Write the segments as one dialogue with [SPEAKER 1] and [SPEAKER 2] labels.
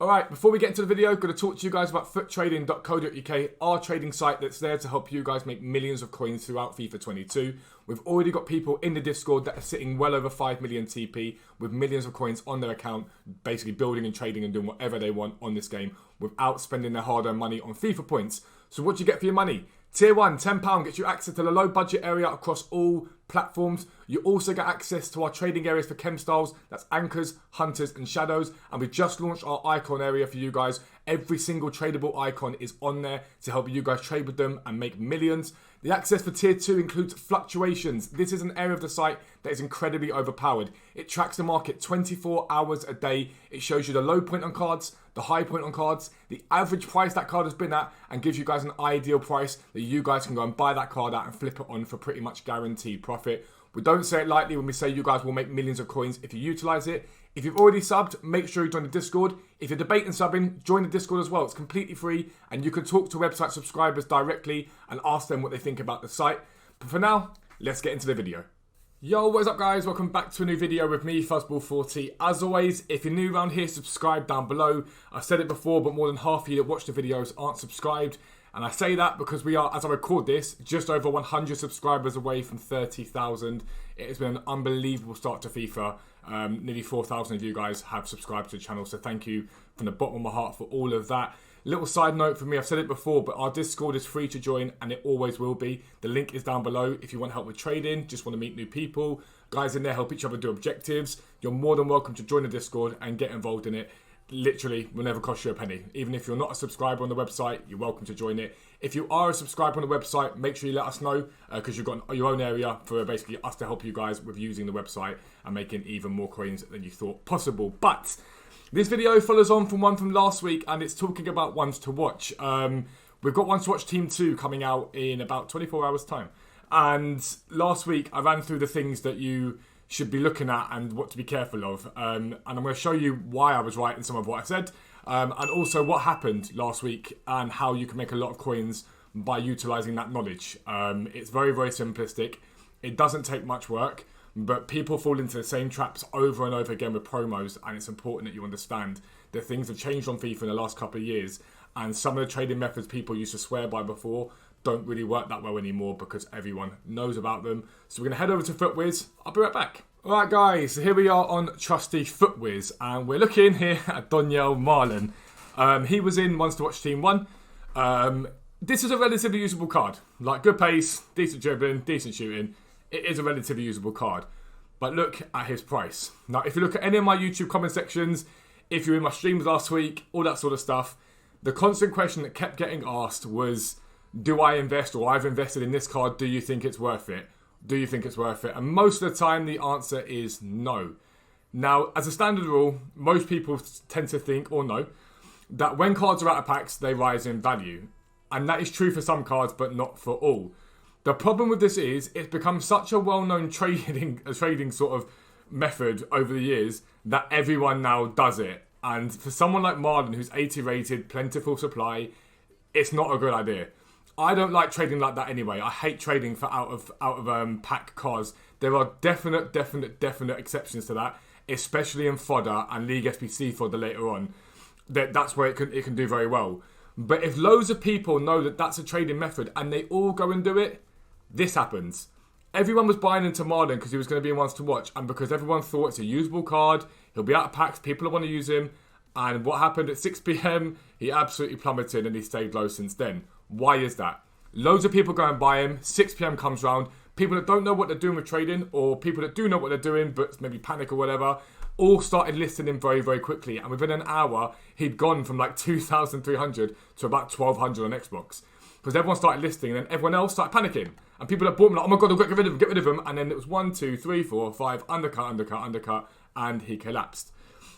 [SPEAKER 1] Alright, before we get into the video, I'm going to talk to you guys about foottrading.co.uk, our trading site that's there to help you guys make millions of coins throughout FIFA 22. We've already got people in the Discord that are sitting well over 5 million TP with millions of coins on their account, basically building and trading and doing whatever they want on this game without spending their hard-earned money on FIFA points. So what do you get for your money? Tier 1, £10 gets you access to the low budget area across all platforms. You also get access to our trading areas for chem styles, that's anchors, hunters and shadows. And we've just launched our icon area for you guys. Every single tradable icon is on there to help you guys trade with them and make millions. The access for tier 2 includes fluctuations. This is an area of the site that is incredibly overpowered. It tracks the market 24 hours a day. It shows you the low point on cards, the high point on cards, the average price that card has been at, and gives you guys an ideal price that you guys can go and buy that card at and flip it on for pretty much guaranteed profit. We don't say it lightly when we say you guys will make millions of coins if you utilize it. If you've already subbed, make sure you join the Discord. If you're debating subbing, join the Discord as well. It's completely free and you can talk to website subscribers directly and ask them what they think about the site. But for now, let's get into the video. Yo, what is up guys? Welcome back to a new video with me, Fuzzball40. As always, if you're new around here, subscribe down below. I've said it before, but more than half of you that watch the videos aren't subscribed. And I say that because we are, as I record this, just over 100 subscribers away from 30,000. It has been an unbelievable start to FIFA. Nearly 4,000 of you guys have subscribed to the channel, so thank you from the bottom of my heart for all of that. Little side note for me, I've said it before, but our Discord is free to join and it always will be. The link is down below if you want help with trading, just want to meet new people. Guys in there help each other do objectives. You're more than welcome to join the Discord and get involved in it. Literally will never cost you a penny. Even if you're not a subscriber on the website, you're welcome to join it. If you are a subscriber on the website, make sure you let us know because you've got your own area for basically us to help you guys with using the website and making even more coins than you thought possible. But this video follows on from one from last week and it's talking about ones to watch. We've got ones to watch Team 2 coming out in about 24 hours time. And last week I ran through the things that you should be looking at and what to be careful of. And I'm going to show you why I was right in some of what I said. And also what happened last week and how you can make a lot of coins by utilising that knowledge. It's very, very simplistic. It doesn't take much work, but people fall into the same traps over and over again with promos. And it's important that you understand that things have changed on FIFA in the last couple of years. And some of the trading methods people used to swear by before don't really work that well anymore because everyone knows about them. So we're going to head over to FootWiz. I'll be right back. Alright guys, so here we are on trusty FootWiz and we're looking here at Donyell Marlon. He was in Ones to Watch Team 1. This is a relatively usable card. Like good pace, decent dribbling, decent shooting. It is a relatively usable card. But look at his price. Now if you look at any of my YouTube comment sections, if you're in my streams last week, all that sort of stuff, the constant question that kept getting asked was, do I invest or I've invested in this card, do you think it's worth it? Do you think it's worth it? And most of the time the answer is no. Now, as a standard rule, most people tend to think or know that when cards are out of packs, they rise in value. And that is true for some cards, but not for all. The problem with this is it's become such a well-known trading sort of method over the years that everyone now does it. And for someone like Marlon, who's 80 rated, plentiful supply, it's not a good idea. I don't like trading like that anyway. I hate trading for out of pack cards. There are definite exceptions to that, especially in fodder and League SBC fodder later on. That's where it can do very well. But if loads of people know that that's a trading method and they all go and do it, this happens. Everyone was buying into Marlon because he was going to be in Ones to Watch and because everyone thought it's a usable card, he'll be out of packs, people want to use him. And what happened at 6 PM, he absolutely plummeted and he stayed low since then. Why is that? Loads of people go and buy him, 6 PM comes round, people that don't know what they're doing with trading or people that do know what they're doing but maybe panic or whatever, all started listing him very, very quickly. And within an hour, he'd gone from like 2,300 to about 1,200 on Xbox. Because everyone started listing and then everyone else started panicking. And people that bought him like, oh my God, I've got to get rid of him. And then it was 1, 2, 3, 4, 5, undercut, and he collapsed.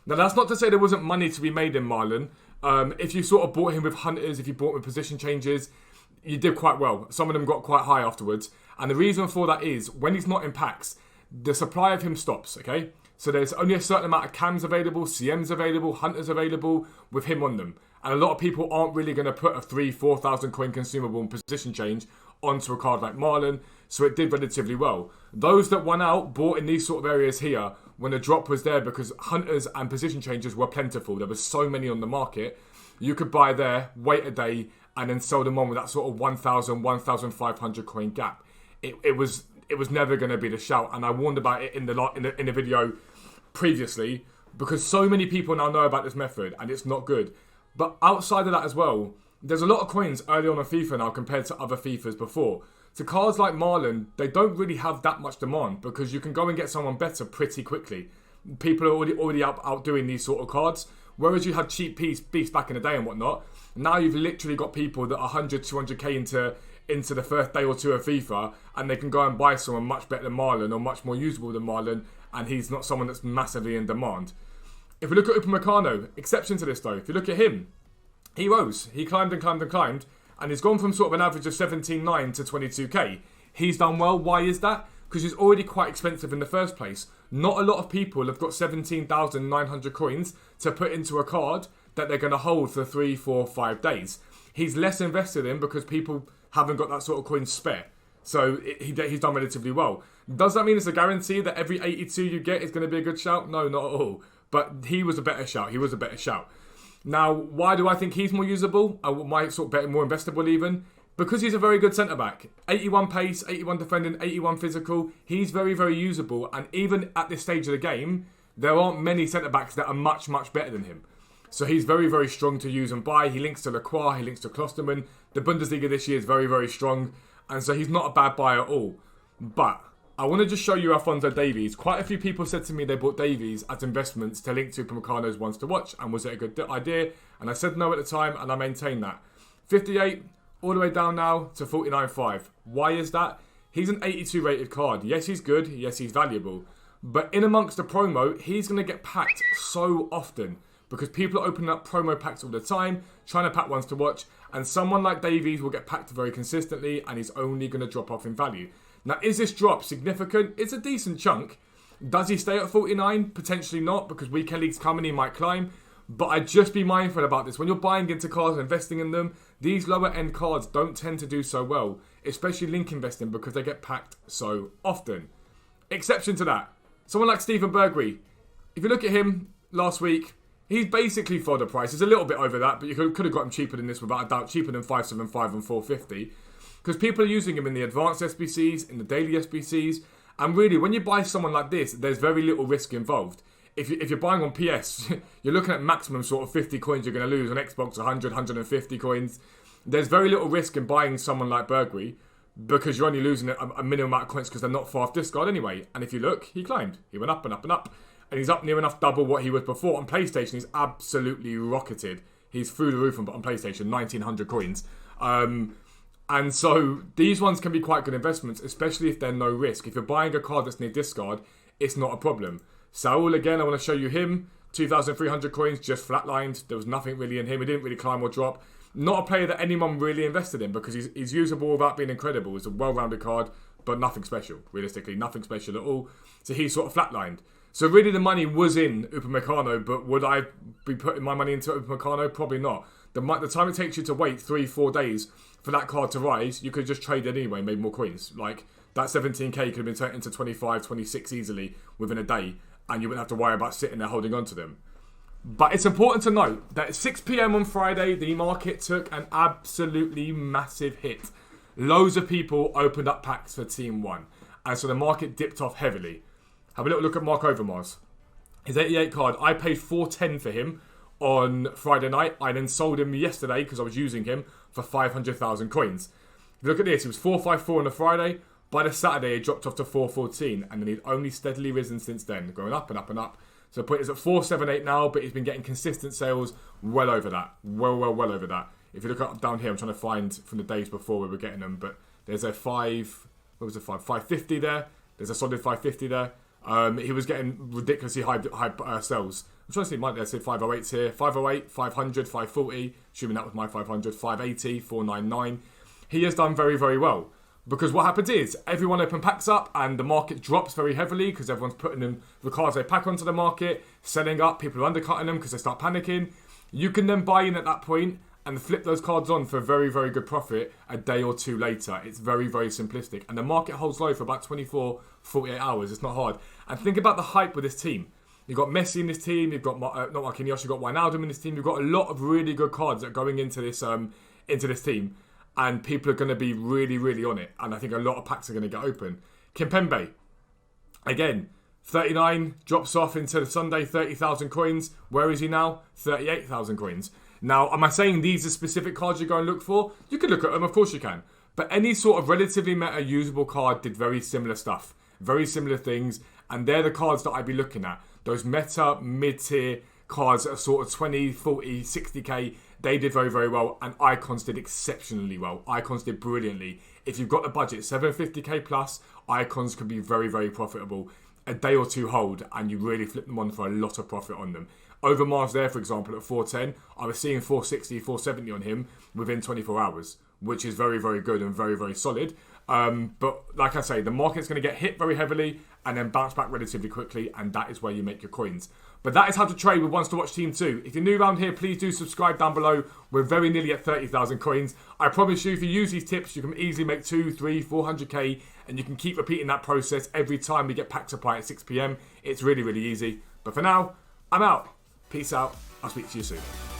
[SPEAKER 1] Now that's not to say there wasn't money to be made in Marlon. If you sort of bought him with hunters, if you bought him with position changes, you did quite well. Some of them got quite high afterwards. And the reason for that is, when he's not in packs, the supply of him stops, okay? So there's only a certain amount of cams available, CMs available, hunters available with him on them. And a lot of people aren't really going to put a 3,000-4,000 coin consumable and position change onto a card like Marlon. So it did relatively well. Those that won out, bought in these sort of areas here, when the drop was there because hunters and position changes were plentiful. There was so many on the market. You could buy there, wait a day, and then sell them on with that sort of 1,000, 1,500 coin gap. It was never going to be the shout, and I warned about it in the video previously because so many people now know about this method, and it's not good. But outside of that as well, there's a lot of coins early on in FIFA now compared to other FIFAs before. So cards like Marlon, they don't really have that much demand because you can go and get someone better pretty quickly. People are already outdoing these sort of cards. Whereas you had cheap beasts back in the day and whatnot, now you've literally got people that are 100, 200k into the first day or two of FIFA, and they can go and buy someone much better than Marlon or much more usable than Marlon, and he's not someone that's massively in demand. If we look at Upamecano, exception to this though, if you look at him, he rose. He climbed and climbed and climbed, and he's gone from sort of an average of 17.9 to 22k. He's done well. Why is that? Because he's already quite expensive in the first place. Not a lot of people have got 17,900 coins to put into a card that they're going to hold for 3, 4, 5 days. He's less invested in because people haven't got that sort of coin spare. So he's done relatively well. Does that mean it's a guarantee that every 82 you get is going to be a good shout? No, not at all. But he was a better shout. Now, why do I think he's more usable? I might sort of bet more investable even. Because he's a very good centre-back. 81 pace, 81 defending, 81 physical. He's very, very usable. And even at this stage of the game, there aren't many centre-backs that are much, much better than him. So he's very, very strong to use and buy. He links to Lacroix, he links to Klosterman. The Bundesliga this year is very, very strong. And so he's not a bad buy at all. But I want to just show you Alphonso Davies. Quite a few people said to me they bought Davies as investments to link to Upamecano's ones to watch. And was it a good idea? And I said no at the time, and I maintain that. 58... all the way down now to 49.5. Why is that? He's an 82 rated card. Yes, he's good. Yes, he's valuable. But in amongst the promo, he's going to get packed so often because people are opening up promo packs all the time, trying to pack ones to watch, and someone like Davies will get packed very consistently and he's only going to drop off in value. Now, is this drop significant? It's a decent chunk. Does he stay at 49? Potentially not, because weekend leagues come and he might climb. But I'd just be mindful about this. When you're buying into cards and investing in them, these lower end cards don't tend to do so well, especially link investing because they get packed so often. Exception to that, someone like Steven Bergwijn. If you look at him last week, he's basically fodder price. He's a little bit over that, but you could have got him cheaper than this without a doubt, cheaper than 575 and 450. Because people are using him in the advanced SBCs, in the daily SBCs, and really when you buy someone like this, there's very little risk involved. If you're buying on PS, you're looking at maximum sort of 50 coins you're going to lose. On Xbox, 100, 150 coins. There's very little risk in buying someone like Bergwijn because you're only losing a minimum amount of coins because they're not far off discard anyway. And if you look, he climbed. He went up and up and up. And he's up near enough double what he was before. On PlayStation, he's absolutely rocketed. He's through the roof on PlayStation, 1,900 coins. And so these ones can be quite good investments, especially if they're no risk. If you're buying a card that's near discard, it's not a problem. Saul, again, I want to show you him. 2,300 coins, just flatlined. There was nothing really in him. He didn't really climb or drop. Not a player that anyone really invested in because he's usable without being incredible. It's a well-rounded card, but nothing special. Realistically, nothing special at all. So he's sort of flatlined. So really the money was in Upamecano, but would I be putting my money into Upamecano? Probably not. The time it takes you to wait 3-4 days for that card to rise, you could just trade it anyway, made more coins. Like, that 17k could have been turned into 25, 26 easily within a day. And you wouldn't have to worry about sitting there holding on to them. But it's important to note that at 6 p.m. on Friday, the market took an absolutely massive hit. Loads of people opened up packs for Team 1. And so the market dipped off heavily. Have a little look at Mark Overmars. His 88 card, I paid $410 for him on Friday night. I then sold him yesterday because I was using him for 500,000 coins. If you look at this, it was 454 on the Friday. By the Saturday, it dropped off to 414, and then he'd only steadily risen since then, going up and up and up. So the point is at 478 now, but he's been getting consistent sales well over that. Well over that. If you look up down here, I'm trying to find from the days before we were getting them, but there's a 550 there. There's a solid 550 there. He was getting ridiculously high sales. I'm trying to see, might have said 508s here. 508, 500, 540, assuming that was my 500, 580, 499. He has done very, very well. Because what happens is, everyone open packs up and the market drops very heavily because everyone's putting them, the cards they pack onto the market, selling up, people are undercutting them because they start panicking. You can then buy in at that point and flip those cards on for very, very good profit a day or two later. It's very, very simplistic. And the market holds low for about 24, 48 hours. It's not hard. And think about the hype with this team. You've got Messi in this team. You've got, not Marquinhos, you've got RONALDO in this team. You've got a lot of really good cards that are going into this team. And people are going to be really, really on it. And I think a lot of packs are going to get open. Kimpembe, again, 39, drops off into the Sunday, 30,000 coins. Where is he now? 38,000 coins. Now, am I saying these are specific cards you go and look for? You could look at them, of course you can. But any sort of relatively meta usable card did very similar stuff. Very similar things. And they're the cards that I'd be looking at. Those meta, mid-tier cards that are sort of 20, 40, 60k, they did very, very well. And Icons did exceptionally well. Icons did brilliantly. If you've got the budget, 750k plus, Icons could be very, very profitable. A day or two hold, and you really flip them on for a lot of profit on them. Overmars there, for example, at 410, I was seeing 460, 470 on him within 24 hours, which is very, very good and very, very solid. But like I say, the market's going to get hit very heavily and then bounce back relatively quickly, and that is where you make your coins. But that is how to trade with Wants to Watch Team 2. If you're new around here, please do subscribe down below. We're very nearly at 30,000 coins. I promise you, if you use these tips, you can easily make 2, 3, 400k, and you can keep repeating that process every time we get pack supply at 6 p.m. It's really, really easy. But for now, I'm out. Peace out. I'll speak to you soon.